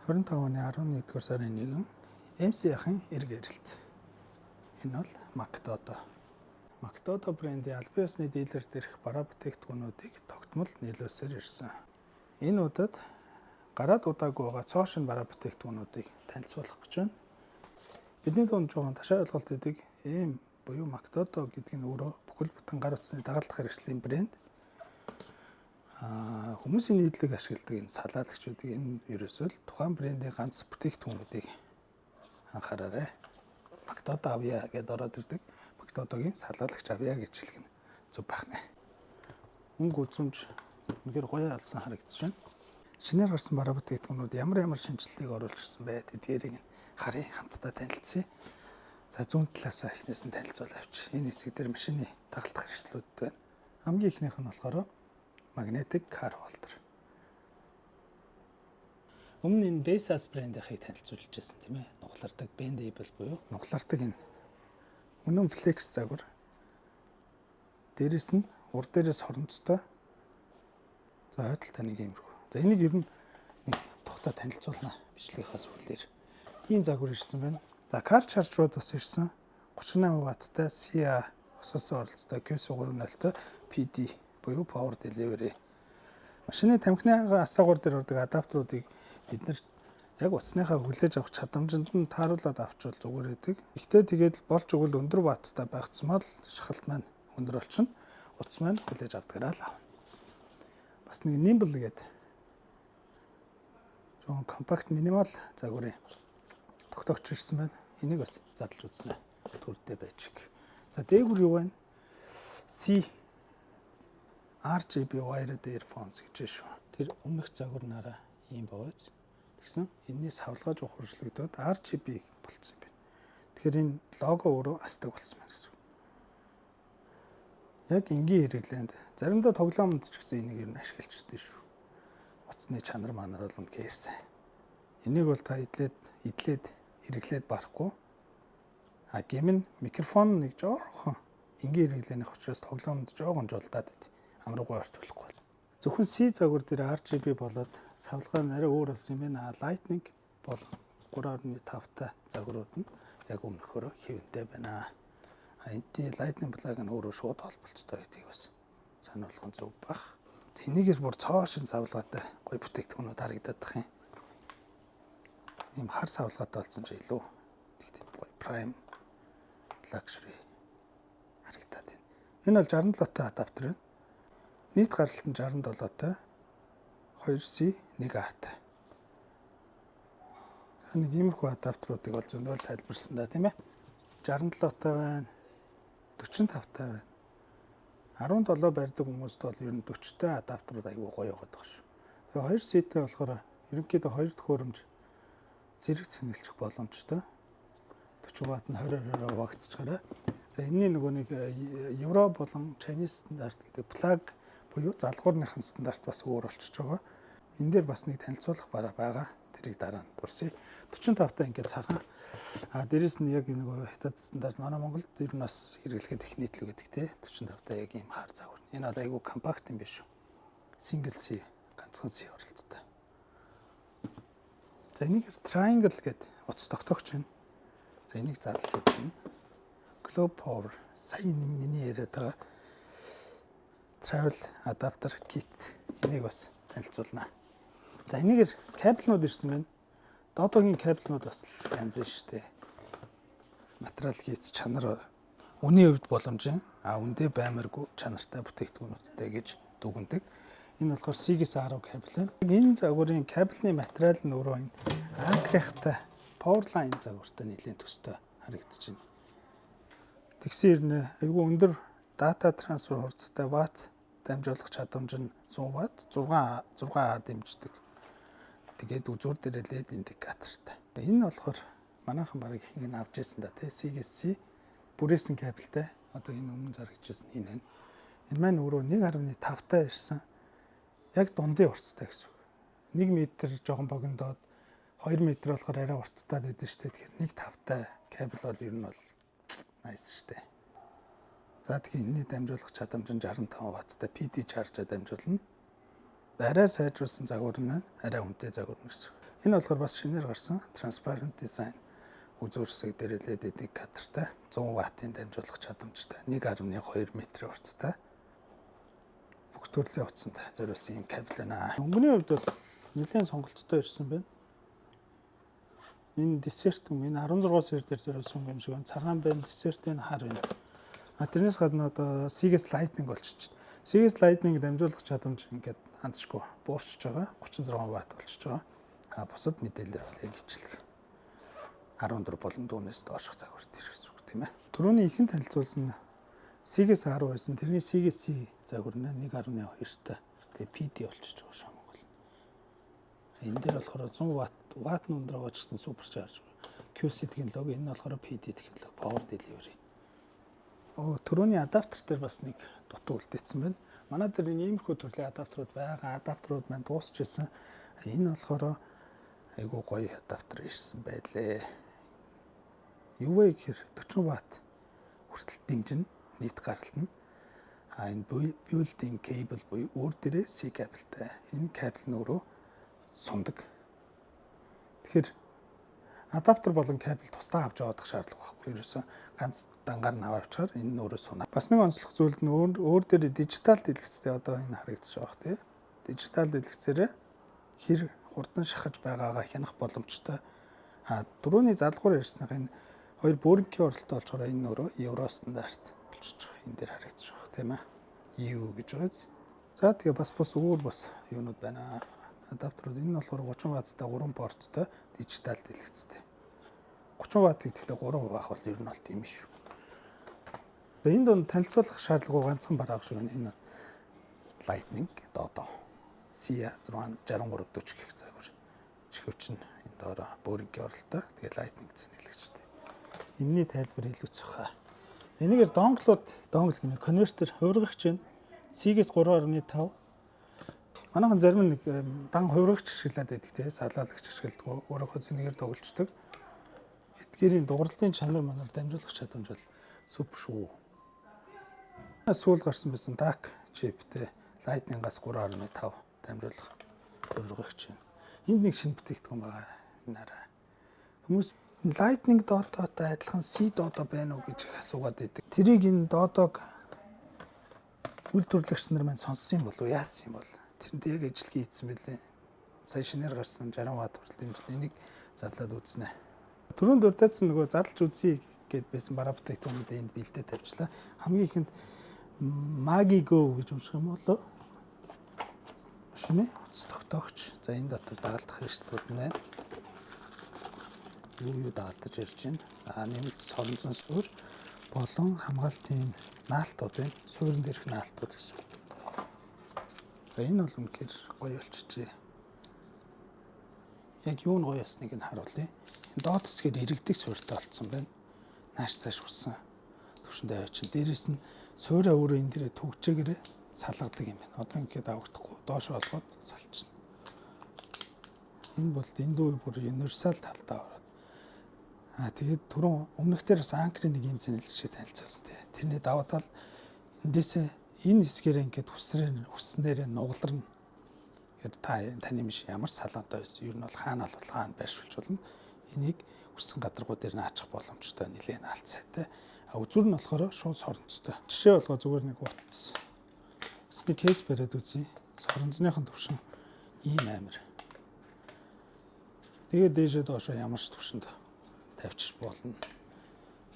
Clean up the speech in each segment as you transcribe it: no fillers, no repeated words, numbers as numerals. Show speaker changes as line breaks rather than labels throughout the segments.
25 оны 11-р сарын 1 MC-ийн эрг эрэлт. Энэ бол Макдодо. Макдодо брендийн албан ёсны дилер дээрх бараа бүтээгдэхүүнүүдийг тогтмол нийлүүлсээр ирсэн. Энэ удаад гараад удаагүй байгаа цоошин бараа бүтээгдэхүүнүүдийг танилцуулах гэж байна. Бидний дунд жоохон ташаа ойлголт өгдөг ийм буюу Макдодо гэдэг нь өөрөө бүхэл бүтэн гар утасны дагалдах хэрэгслийн брэнд. Хүмүүсийн нийтлэг ашигладаг энэ салаалагчдыг энэ ерөөсөө л тухайн брендийн ганц бүтээгдэхүүнүүдийг анхаараарай. Макдодо авъя гэдээ ороод ирдэг. Макдодогийн салаалагч авъя гэж хэлэх нь зөв байх нэ. Өнгө үзүмж үнэхээр гоё алсан харагдаж байна. Шинээр гарсан бараа бүтээгдэхүүнүүд ямар шинжилгээг оруулж ирсэн бэ гэдгийг харъя, хамтдаа танилцъя. За зүүн талаас эхнээс нь танилцуул авч. Энэ хэсэг дээр машины дагалдах хэрэгслүүд байна. Хамгийн ихнийх нь болохоор Magnetic Car Holder. Өмнө энэ Basis брендийнхыг танилцуулж байсан тийм ээ. Нуглардаг bendable буюу нуглардаг энэ үнэн флекс загвар. Дээрэс нь урд дээрээс хоронцтой. За хойдолтой нэг юмруу. За энийг ер нь нэг тухта танилцуулна бичлэгийнхаа сүүлээр. Ийм загвар ирсэн байна. За car charge руу бас ирсэн. 38 ватттай CA хосолсон оролцоотой QC3.0-той PD буюу power delivery. Машины тамхины асаагуур дээр ордог адаптеруудыг бид нэр яг утасныхаа хүлээж авах чадамжинд нь тааруулаад авчвал зүгээр байдаг. Гэхдээ тэгээд болж өгвөл өндөр ватттай байх тусмал шахалт маань өндөр болчихно. Утас маань хүлээж авдагаараа л авна. Бас нэг nimble гэдэг жоон компакт минимал загварын тогтоогч ирсэн байна. Энийг бас задлж үзнэ. Төрдөө байж. За дээгүүр юу вэ? RGB wired earphones гэж шүү. Тэр өмнөх загварнаараа ийм бооз. Тэгсэн энэний савлгааж ухамшлагдаад RGB болцсон юм байна. Тэгэхээр энэ лого өөрөө астаг болсон байна гэсэн. Яг энгийн хэрэглээнд заримдаа тоглоомд ч гэсэн энийг ер нь ашиглаж ирдэ шүү. Утасны чанар манар бол үнэхээр сайн. Энийг бол та идлээд хэрэглээд барахгүй. Гэмн микрофон нэг жоохон энгийн хэрэглээний учраас тоглоомд жоохон жолдаад байд. Амраггүй орт болохгүй. Зөвхөн C загвар дээр RGB болоод савлгаа нэрээ өөр болсон юм байна. Lightning бол 3.5 та загварууд нь яг өмнөхөөрөө хэвэнтэй байна. Эндийн Lightning plug нь өөрөө шууд холболцтой гэдгийг бас сануулгын зөв бах. Энийгээр бүр цоошин савлгаатай гоё бүтээгдэхүүнүүд харагдаад тах юм. Ийм хар савлгаатай болсон ч илүү тийм гоё prime luxury харагдаад байна. Энэ бол 67 та адаптер байна. Нийт гаралт нь 67-тай 2C 1А-тай. За нэг иймэрхүү адаптеруудыг бол зөндөл тайлбарсан да тийм ээ. 67-тай байна. 45-тай байна. 17 барьдаг хүмүүст бол ер нь 40-тай адаптерууд аягүй гоё яваад байгаа шүү. Тэгээ 2C-тэй болохоор ерөнхийдөө 2 төхөөрөмж зэрэг цэнгэлчих боломжтой. 40 ватт нь 20-20 хуваагдчихараа. За энэний нөгөө нэг евро болон Chinese стандарт гэдэг plug буюу залгуурныхын стандарт бас өөр болчихж байгаа. Энэ дээр бас нэг танилцуулах бараа байгаа. Тэрийг дараа нь дурсъя. 45-таа ингээд цагаан. Дээрэс нь яг нэг хятад стандарт манай Монголд ер нь бас хэрэглэхэд их нийтлэг гэдэг те. 45-таа яг ийм хар загвар. Энэ бол айгүй компакт юм биш үү? Single C, ганцхан C оролттой. За энийг triangle гэдэг утас тогтоогч байна. За энийг задлж үзсэн. Globe Power сайн миний яриад байгаа travel adapter kit энийг бас танилцуулна. За энийгээр кабелнууд ирсэн байна. Додогийн кабелнууд бас янз нь шүү дээ. Материал хийц чанар үнийн хувьд боломжийн үндэ баймаргүй чанартай бүтээгдэхүүнүүдтэй гэж дүгнэдэг. Энэ болохоор C-гээс R кабел байна. Энэ загварын кабелны материал нь өөрөө энэ Acrylic-тай Powerline загвартай нэлээд төстэй харагдаж байна. Тэгсэн ирнэ айгүй өндөр data transfer хурцтай ватт дамжуулах чадамж нь 100 ватт 6А дэмждэг. Тэгээд үзүүр дээр LED индикатортай. Энэ болохоор манайхан барыг ихийг нь авч ирсэн да тий C-гээс C бүрээсэн кабелтай. Одоо энэ өмнө зарагдчихсан энэ байна. Энэ маань өөрөө 1.5 та ирсэн. Яг дундын урттай гэсэн үг. 1 метр жоохон богиндоод 2 метр болохоор арай урттай байдаг шүү дээ. Тэгэхээр 1.5 та кабел бол ер нь бол nice шүү дээ. За тэгэхээр энэний дамжуулах чадамж нь 65 ватттай PD charge-а дамжуулна. Арай сайжруулсан загвар нь арай үнэтэй загвар гэсэн. Энэ болохоор бас шинээр гарсан transparent design үзүүрсэг дээрэлээд идэг кадртай 100 ваттын дамжуулах чадамжтай 1.2 м урттай бүх төрлийн утсанд зориулсан юм кабель байна. Өнгөний хувьд бол нэлээд сонголттой ирсэн байна. Энэ десерт өнгө энэ 16 сер дээр зориулсан өнгө юм шиг байна. Цагаан байна, десертийн хар байна. Тэрнээс гадна одоо Seagate Lightning болчихж байна. Seagate Lightning дамжуулах чадамж ингээд хандшгүй буурчж байгаа. 36 ватт болчихж байгаа. Бусад мэдээлэлээр бол яг ичлэг 14 болон дүүнээс доошх загвар төрөх үг тийм ээ. Түрүүний ихэн танилцуулсан Seagate 10 байсан. Тэрний Seagate C загвар нь 1.2-тай. Тэгээ PD болчихж байгаа шүү Монгол. Энэ дээр болохоор 100 ватт нь өндөр байгаа ч гэсэн супер чарж. QC технологи энэ нь болохоор PD технологи power delivery. Түрүүний адаптер дээр бас нэг дутуу үлдээсэн байна. Манай дээр энэ иймэрхүү төрлийн адаптерууд байгаа. Адаптерууд маань дуусчихсан. Энэ болохоор айгуу гоё адаптер ирсэн байлээ. Юу вэ гэхээр 40 ватт хүртэл дэмжинэ, нийт гаралт нь. Энэ built-in cable буюу өөр дээрээ C кабелтай. Энэ кабель нь өөрөө сундаг. Тэгэхээр адаптер болон кабель тусдаа авч явах шаардлага байхгүй. Ерөөсөө ганц дангаар нь аваачаар энэ нь өөрөө сунаа. Бас нэг онцлог зүйл нь өөр дээр дижитал дэлгэцтэй одоо энэ харагдаж байгаа хэрэг. Дижитал дэлгэцээрээ хэр хурдан шахаж байгаагаа хянах боломжтой. Дөрөвний залгуур ярьсных энэ хоёр бөөрөнгийн оролттой олчоор энэ өөрөө евро стандарт болчихж байгаа. Энэ дээр харагдаж байгаа тийм ээ. EU гэж байгаа. За тэгээ бас өөр юунууд байна. Адаптерууд энэ нь болохоор 30 ватттай 3 порттой дижитал дэлгэцтэй. 30 ватт гэхдээ 3 авах бол ер нь бол тийм шүү. Энэ донд танилцуулах шаардлагагүй ганцхан бараг шиг энэ Lightning Dodo CA66340 гэх загвар. Чихвч нь энэ доороо бөөрөнгийн оролттой. Тэгээ Lightning гэсэн хэлэгчтэй. Энийний тайлбар илүүцэх хаа. Энийгээр донгл гэнэ конвертер хувиргагч байна. Seagate 3.5. Манайхан зарим нэг дан хувиргагч ашиглаад байдаг те салаалагч ашигладаг. Өөрөөхөө зэнгээр тоглолцдог. Эдгээрийн дугарлалтын чанар манаар дамжуулах чадамж бол супер шүү. Сүүл гарсан байсан DAC чиптэй Lightning-аас 3.5 дамжуулах хувиргагч байна. Энд нэг шинэ бүтээгдэхүүн байгаа. Энэ арай. Хүмүүс Lightning Dodo-той адилхан C Dodo байна уу гэж асуугаад байдаг. Тэрийг энэ Dodo-г үйлдвэрлэгч нар маань сонссон юм болов уу? Яасан юм бол? Тэрэнд яг ажил хийцэн байлээ. Сая шинээр гарсан 60 ватт хүртэл дэмжлэг энийг задлаад үзнэ. Түрүүн дурдсан нөгөө задлж үзье гэд байсан бараа бүтээгдэхүүнүүдээ энд бэлдээ тавьчлаа. Хамгийн ихэнд Magigo гэж унших юм болоо. Машины утас тогтоогч. За энэ дотор дагалдах хэрэгслүүд нь байна. Юу дагалдаж ирж байна. Нэмэлт соронзон суур болон хамгаалтын наалтууд байна. Суурин дээрх наалтууд гэсэн. За энэ бол үнэхээр гоё болчихжээ. Яг юу нь гоё ясныг нь харуулъя. Доод хэсгээр иргэдэг суурьтай болцсон байна. Нааш цааш үссэн төвшөндөө авчин. Дээрээс нь суурьа өөрөө энэ дээрээ төгжээгээрээ салгадаг юм байна. Одоо ингээд авахдахгүй доош олгоод салчихна. Энэ бол дэндүү бүр универсал талдаа ороод. Тэгээд түрүүн өмнөхдөрөөс анкрын нэг юм зэнэлшээ танилцуулсан тий. Тэрний даваа тал эндээсээ энэ хэсгээр ингээд хүснээр нугаларна. Тэгэхээр таны биш ямар салаатай байсан. Ер нь бол хаана байршуулж болно. Энийг хүссэн гадаргуу дээр нь аачих боломжтой нэлээд наалт сайтай. Үзүр нь болохоор шууд соронцтой. Жишээ болгоо зүгээр нэг утас. Усны кейс бариад үзье. Соронзныхын төвшин ийм амир. Тэгээд дээшээ доошоо ямар ч төвшөнд тавьчих болно.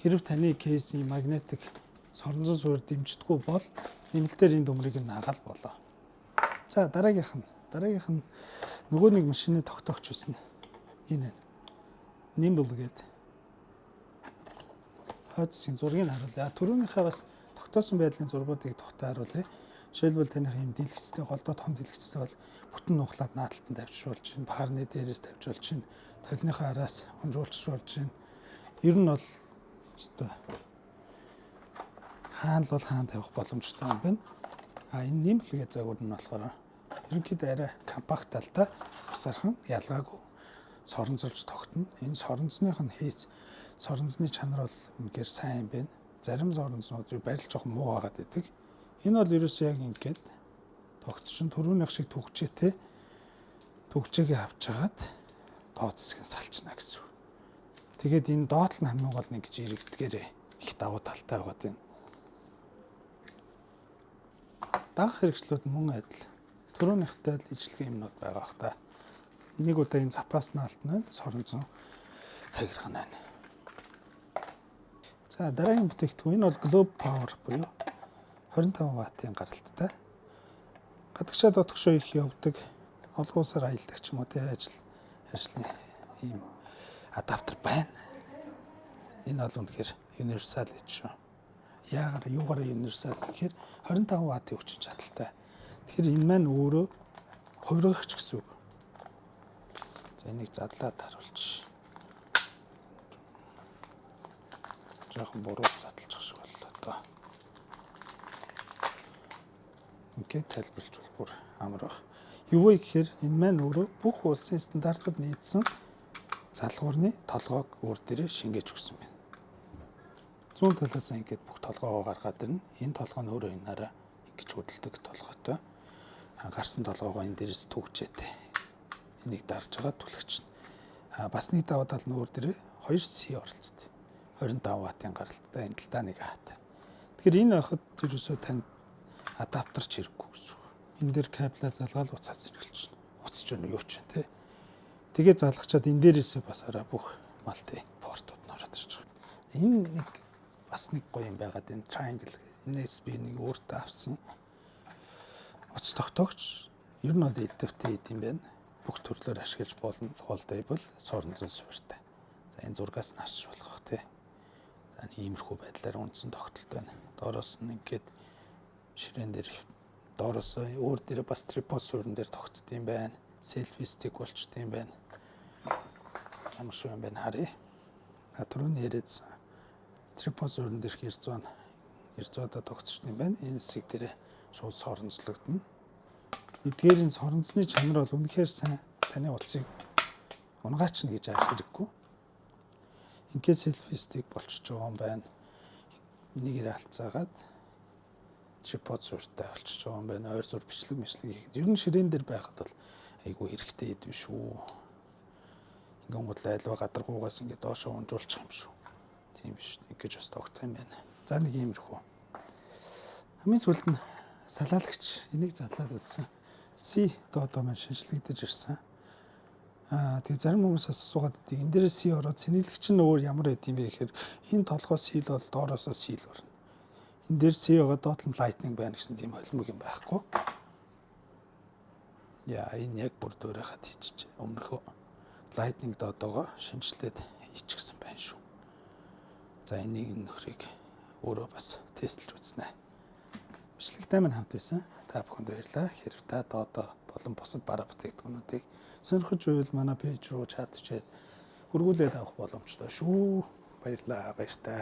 Хэрв таны кейсийн магнетик соронзон суурь дэмждэггүй бол нэмэлтээр энэ дүмрийг нь хагаал болоо. За дараагийнх нь нөгөө нэг машины тогтоогч байсан. Энэ Nimble гэдэг. Хойдсын зургийг харуулъя. Түрүүнийхээ бас тогтоосон байдлын зургуудыг тогтоо харуулъя. Жишээлбэл таних юм дэлгэцтэй голдоо том дэлгэцтэй бол бүтэн нухлаад наалтанд тавьчихуулж чинь, парны дээрээс тавьчихуулж чинь, толныхоо араас унжуулчихуулж чинь. Ер нь бол өстой хаана бол хаан тавих боломжтой юм байна. Энэ Nimble гэдэг загвар нь болохоор ерөнхийдөө арай компакт талтай усархан ялгаагүй соронзолж тогтно. Энэ соронзных нь соронзны чанар бол үнэхээр сайн юм байна. Зарим соронзнууд барилж жоох муу байгаад байдаг. Энэ бол ерөөсөө яг ингээд тогтч чинь түрүүнийх шиг түгжээтэй түгжээгээ авч хагаад доод хэсгийг салчна гэсэн үг. Тэгээд энэ доод нь хамгийн гол нь гэж иргэдгээр их давуу талтай байгаад байна. Дагах хэрэгслүүд мөн адил. Түрүүнийхтэй л ижлэг юмнууд байгаа хта. Нэг удаа энэ запас нь алтна байна, соронзон цагирган байна. За дараагийн бүтээгдэхүүн энэ бол Globe Power буюу 25 ваттын гаралттай. Гадагшаа дотгошоо их явдаг, олон улсаар аялдаг ч юм уу тэ ажлын ийм адаптер байна. Энэ бол үнэхээр universal гэж шүү. Юугаараа universal гэхээр 25 ваттын хүчин чадалтай. Тэгэхээр энэ маань өөрөө хувиргагч гэсэн үг. За энийг задлаад харуулчих. Жохон буруу задлчих шиг боллоо доо. Ингээд тайлбарлаж бүр амар баг. Юу вэ гэхээр энэ маань өөрөө бүх улсын стандартад нийцсэн залгуурны толгойг өөр дээрээ шингээж өгсөн байна. Зүүн талаас нь ингээд бүх толгоогоо гаргаад ирнэ. Энэ толгой нь өөрөө энаараа ингэж хөдөлдөг толгойтой. Гарсан толгоогоо энэ дээрээс түгжээтэй. Энийг дарж байгаа түлхэгч. Бас нэг даваа тал нь өөр дээрээ 2C оролцдог. 25 ваттын гаралттай энэ талдаа нэг хаатай. Тэгэхээр энэ байхад ерөөсөө танд адаптерч хэрэггүй гэсэн үг. Энэ дээр кабелаа залгаад уцаад сэргэлж байна. Уцж байна юу ч юм те. Тэгээ залгачаад энэ дээрээсээ бас арай бүх малти портууд нь ороод ирж байгаа. Энэ нэг бас нэг гоё юм байгаад энэ triangle энэс би нэг өөртөө авсан уц тогтоогч ер нь бол элдвтэй юм байна. Бүх төрлөөр ашиглаж болно. Foldable, соронзон суурьтай. За энэ зургаас нь харж болох тий. За иймэрхүү байдлаар үндсэн тогтолт байна. Доороос нь ингээд ширээн дээр доороос өөр дээр бас трипод суурин дээр тогтд юм байна. Селфи стик болчт юм байна. Ямар шүү юм байна харъя. Түрүүний яриадсан трипод суурин дээр 900-аад тогтчт юм байна. Энэ хэсэг дээр шууд соронзлогдно. Эдгээр энэ соронзны чанар бол үнэхээр сайн. Таны утсыг унгаач гэж аах хэрэггүй. Ингээд селфи стик болчихж байгаа юм байна. Нэгээр алцаагаад трипод суурьтай болчихж байгаа юм байна. Ойр зур бичлэг хийхэд. Ер нь ширээн дээр байхад бол айгүй хэрэгтэй идэв шүү. Ингээд гол айлва гадаргуугаас ингээд доошоо унжуулчих юм шүү. Тийм биш. Ингэж бас тогтох юм байна. За нэг иймэрхүү. Хамгийн сүүлд нь салаалагч энийг задлаад үзсэн. C додоо маань шинжлэгдэж ирсэн. Тэгээ зарим хүмүүс асуугаад байдаг. Энэ дээрээ C ороод цэнэглэгч нь өөр ямар байд юм бэ гэхээр энэ толгой сил бол доороосоо сил орно. Энэ дээр C байгаа доод нь lightning байна гэсэн тийм холимог юм байхгүй. Яа энэ яг бүр дөөрэ хат хийчих. Өмнөхөө lightning додоогоо шинжлээд хийчихсэн байна шүү. За энийг нөхрийг өөрөө бас тестлж үзнэ. Бичлэгтэй маань хамт байсан. Та бүхэнд баярлалаа. Хэрв та додоо болон бусад бараа бүтээгдэхүүнүүдийг сонирхож байвал манай пэйж руу чат чээд хургуулээд авах боломжтой шүү. Баярлалаа. Баяртай.